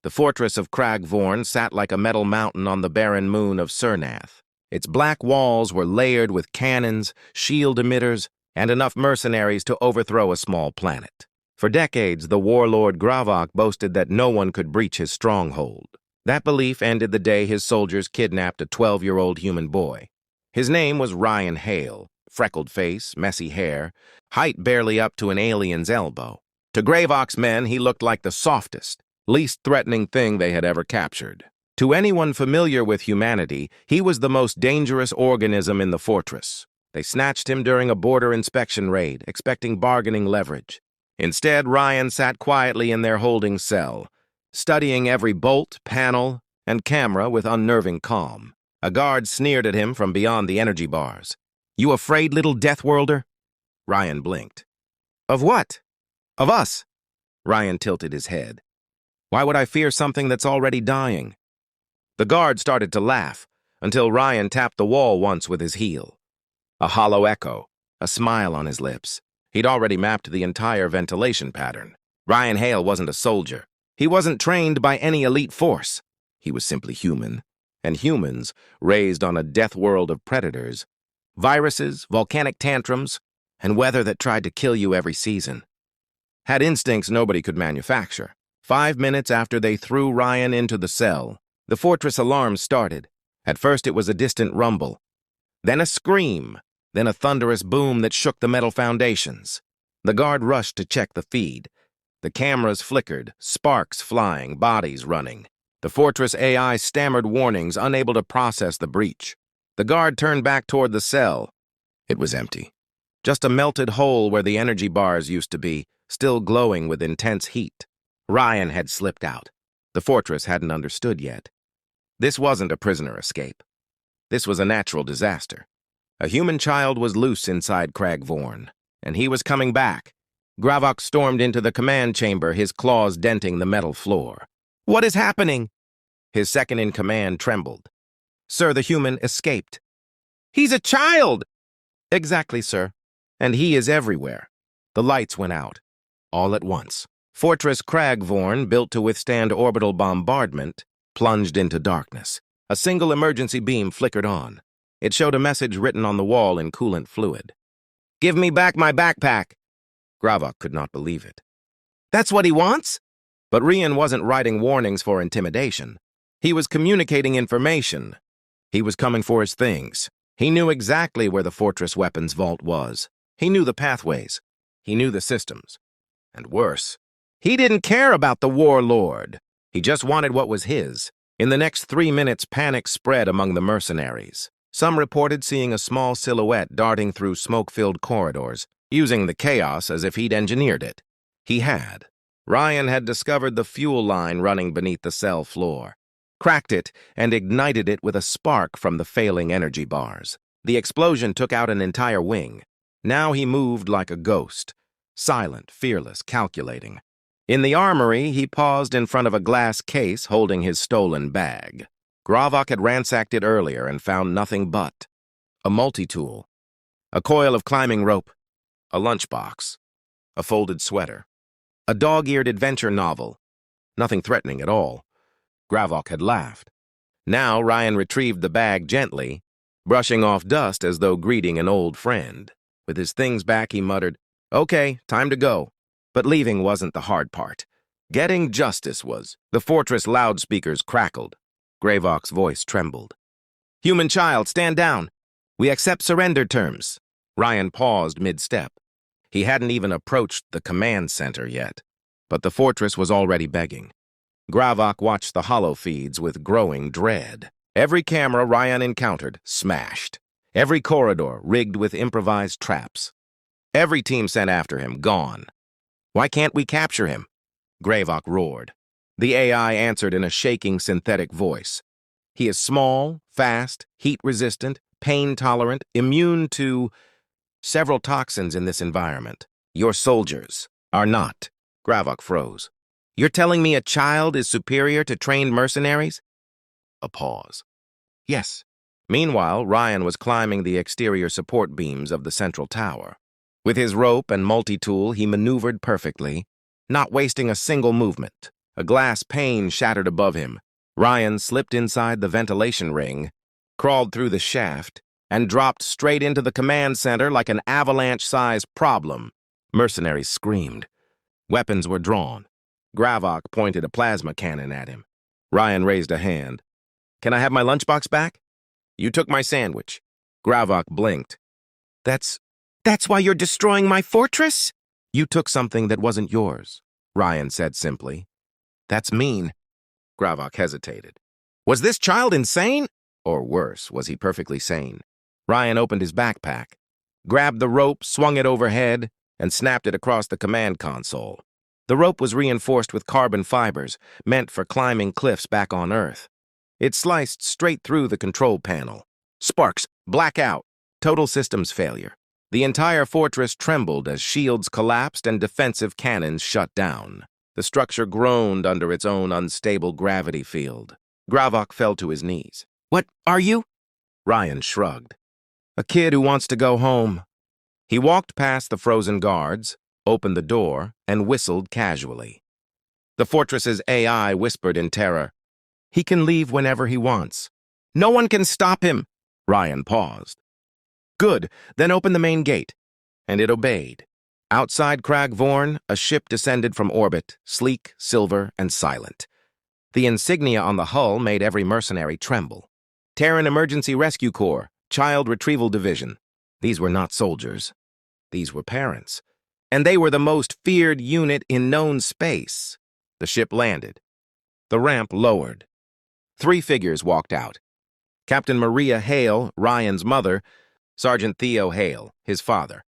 The fortress of Cragvorn sat like a metal mountain on the barren moon of Surnath. Its black walls were layered with cannons, shield emitters, and enough mercenaries to overthrow a small planet. For decades, the warlord Gravok boasted that no one could breach his stronghold. That belief ended the day his soldiers kidnapped a 12-year-old human boy. His name was Ryan Hale, freckled face, messy hair, height barely up to an alien's elbow. To Gravok's men, he looked like the softest, least threatening thing they had ever captured. To anyone familiar with humanity, he was the most dangerous organism in the fortress. They snatched him during a border inspection raid, expecting bargaining leverage. Instead, Ryan sat quietly in their holding cell, studying every bolt, panel, and camera with unnerving calm. A guard sneered at him from beyond the energy bars. "You afraid, little Deathworlder?" Ryan blinked. "Of what?" "Of us." Ryan tilted his head. "Why would I fear something that's already dying?" The guard started to laugh, until Ryan tapped the wall once with his heel. A hollow echo, a smile on his lips. He'd already mapped the entire ventilation pattern. Ryan Hale wasn't a soldier. He wasn't trained by any elite force. He was simply human. And humans, raised on a death world of predators, viruses, volcanic tantrums, and weather that tried to kill you every season. Had instincts nobody could manufacture. 5 minutes after they threw Ryan into the cell, the fortress alarm started. At first it was a distant rumble, then a scream, then a thunderous boom that shook the metal foundations. The guard rushed to check the feed. The cameras flickered, sparks flying, bodies running. The fortress AI stammered warnings, unable to process the breach. The guard turned back toward the cell. It was empty. Just a melted hole where the energy bars used to be, still glowing with intense heat. Ryan had slipped out. The fortress hadn't understood yet. This wasn't a prisoner escape. This was a natural disaster. A human child was loose inside Cragvorn, and he was coming back. Gravok stormed into the command chamber, his claws denting the metal floor. "What is happening?" His second-in-command trembled. "Sir, the human escaped." "He's a child!" "Exactly, sir. And he is everywhere." The lights went out, all at once. Fortress Cragvorn, built to withstand orbital bombardment, plunged into darkness. A single emergency beam flickered on. It showed a message written on the wall in coolant fluid. "Give me back my backpack." Gravok could not believe it. "That's what he wants?" But Ryan wasn't writing warnings for intimidation. He was communicating information. He was coming for his things. He knew exactly where the fortress weapons vault was. He knew the pathways. He knew the systems. And worse, he didn't care about the warlord. He just wanted what was his. In the next 3 minutes, panic spread among the mercenaries. Some reported seeing a small silhouette darting through smoke-filled corridors, using the chaos as if he'd engineered it. He had. Ryan had discovered the fuel line running beneath the cell floor, cracked it, and ignited it with a spark from the failing energy bars. The explosion took out an entire wing. Now he moved like a ghost, silent, fearless, calculating. In the armory, he paused in front of a glass case holding his stolen bag. Gravok had ransacked it earlier and found nothing but a multi-tool, a coil of climbing rope, a lunchbox, a folded sweater, a dog-eared adventure novel. Nothing threatening at all. Gravok had laughed. Now Ryan retrieved the bag gently, brushing off dust as though greeting an old friend. With his things back, he muttered, "Okay, time to go." But leaving wasn't the hard part. Getting justice was. The fortress loudspeakers crackled. Gravok's voice trembled. "Human child, stand down. We accept surrender terms." Ryan paused mid-step. He hadn't even approached the command center yet, but the fortress was already begging. Gravok watched the hollow feeds with growing dread. Every camera Ryan encountered smashed. Every corridor rigged with improvised traps. Every team sent after him gone. "Why can't we capture him?" Gravok roared. The AI answered in a shaking synthetic voice. "He is small, fast, heat-resistant, pain-tolerant, immune to several toxins in this environment. Your soldiers are not." Gravok froze. "You're telling me a child is superior to trained mercenaries?" A pause. "Yes." Meanwhile, Ryan was climbing the exterior support beams of the central tower. With his rope and multi-tool, he maneuvered perfectly, not wasting a single movement. A glass pane shattered above him. Ryan slipped inside the ventilation ring, crawled through the shaft, and dropped straight into the command center like an avalanche-sized problem. Mercenaries screamed. Weapons were drawn. Gravok pointed a plasma cannon at him. Ryan raised a hand. "Can I have my lunchbox back?" "You took my sandwich." Gravok blinked. That's why you're destroying my fortress?" "You took something that wasn't yours," Ryan said simply. "That's mean." Gravok hesitated. Was this child insane? Or worse, was he perfectly sane? Ryan opened his backpack, grabbed the rope, swung it overhead, and snapped it across the command console. The rope was reinforced with carbon fibers, meant for climbing cliffs back on Earth. It sliced straight through the control panel. Sparks, blackout, total systems failure. The entire fortress trembled as shields collapsed and defensive cannons shut down. The structure groaned under its own unstable gravity field. Gravok fell to his knees. "What are you?" Ryan shrugged. "A kid who wants to go home." He walked past the frozen guards, opened the door, and whistled casually. The fortress's AI whispered in terror. "He can leave whenever he wants." "No one can stop him." Ryan paused. "Good, then open the main gate." And it obeyed. Outside Cragvorn, a ship descended from orbit, sleek, silver, and silent. The insignia on the hull made every mercenary tremble. Terran Emergency Rescue Corps, Child Retrieval Division. These were not soldiers. These were parents. And they were the most feared unit in known space. The ship landed. The ramp lowered. 3 figures walked out. Captain Maria Hale, Ryan's mother, Sergeant Theo Hale, his father.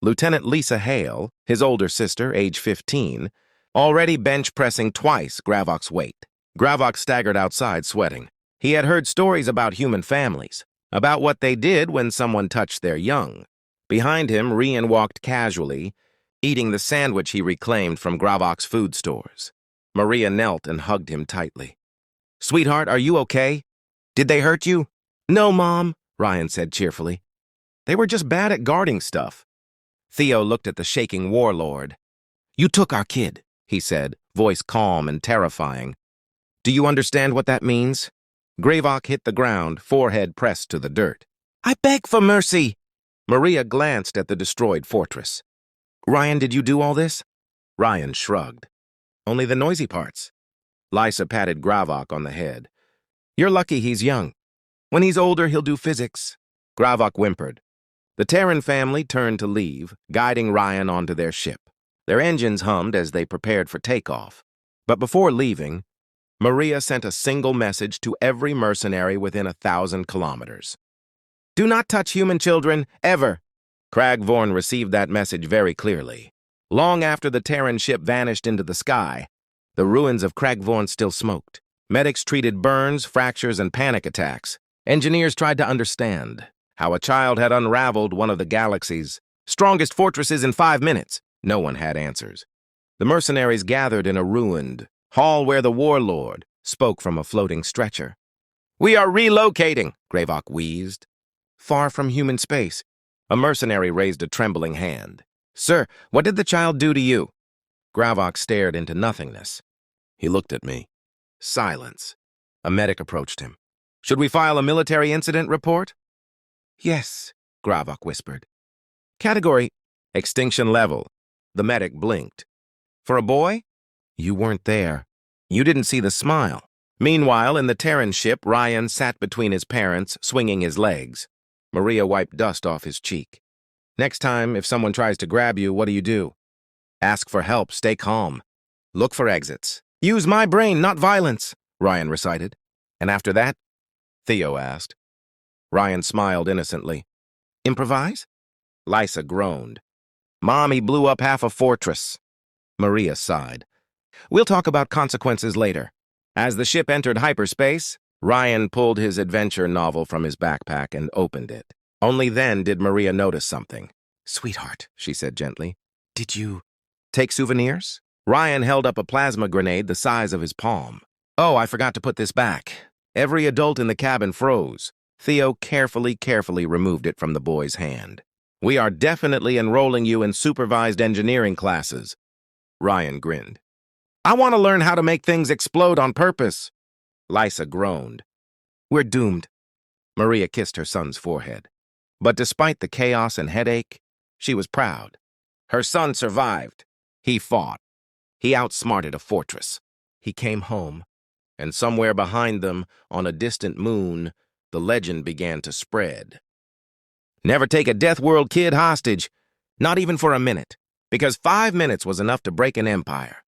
Lieutenant Lisa Hale, his older sister, age 15, already bench-pressing twice Gravok's weight. Gravok staggered outside, sweating. He had heard stories about human families, about what they did when someone touched their young. Behind him, Rian walked casually, eating the sandwich he reclaimed from Gravok's food stores. Maria knelt and hugged him tightly. "Sweetheart, are you okay? Did they hurt you?" "No, Mom," Ryan said cheerfully. "They were just bad at guarding stuff." Theo looked at the shaking warlord. "You took our kid," he said, voice calm and terrifying. "Do you understand what that means?" Gravok hit the ground, forehead pressed to the dirt. "I beg for mercy." Maria glanced at the destroyed fortress. "Ryan, did you do all this?" Ryan shrugged. "Only the noisy parts." Lisa patted Gravok on the head. "You're lucky he's young. When he's older, he'll do physics." Gravok whimpered. The Terran family turned to leave, guiding Ryan onto their ship. Their engines hummed as they prepared for takeoff. But before leaving, Maria sent a single message to every mercenary within 1,000 kilometers. "Do not touch human children, ever." Cragvorn received that message very clearly. Long after the Terran ship vanished into the sky, the ruins of Cragvorn still smoked. Medics treated burns, fractures, and panic attacks. Engineers tried to understand how a child had unraveled one of the galaxy's strongest fortresses in 5 minutes. No one had answers. The mercenaries gathered in a ruined hall where the warlord spoke from a floating stretcher. "We are relocating," Gravok wheezed. "Far from human space." A mercenary raised a trembling hand. "Sir, what did the child do to you?" Gravok stared into nothingness. He looked at me. Silence. A medic approached him. "Should we file a military incident report?" "Yes," Gravok whispered. "Category, extinction level." The medic blinked. "For a boy?" "You weren't there. You didn't see the smile." Meanwhile, in the Terran ship, Ryan sat between his parents, swinging his legs. Maria wiped dust off his cheek. "Next time, if someone tries to grab you, what do? Ask for help, stay calm. Look for exits. Use my brain, not violence," Ryan recited. "And after that?" Theo asked. Ryan smiled innocently. "Improvise?" Lisa groaned. "Mom, he blew up half a fortress." Maria sighed. "We'll talk about consequences later." As the ship entered hyperspace, Ryan pulled his adventure novel from his backpack and opened it. Only then did Maria notice something. "Sweetheart," she said gently, "did you take souvenirs?" Ryan held up a plasma grenade the size of his palm. "Oh, I forgot to put this back." Every adult in the cabin froze. Theo carefully removed it from the boy's hand. "We are definitely enrolling you in supervised engineering classes." Ryan grinned. I want to learn how to make things explode on purpose. Lysa groaned. We're doomed. Maria kissed her son's forehead. But despite the chaos and headache, she was proud. Her son survived. He fought. He outsmarted a fortress. He came home, and somewhere behind them, on a distant moon, the legend began to spread. Never take a Deathworld kid hostage, not even for a minute, because 5 minutes was enough to break an empire.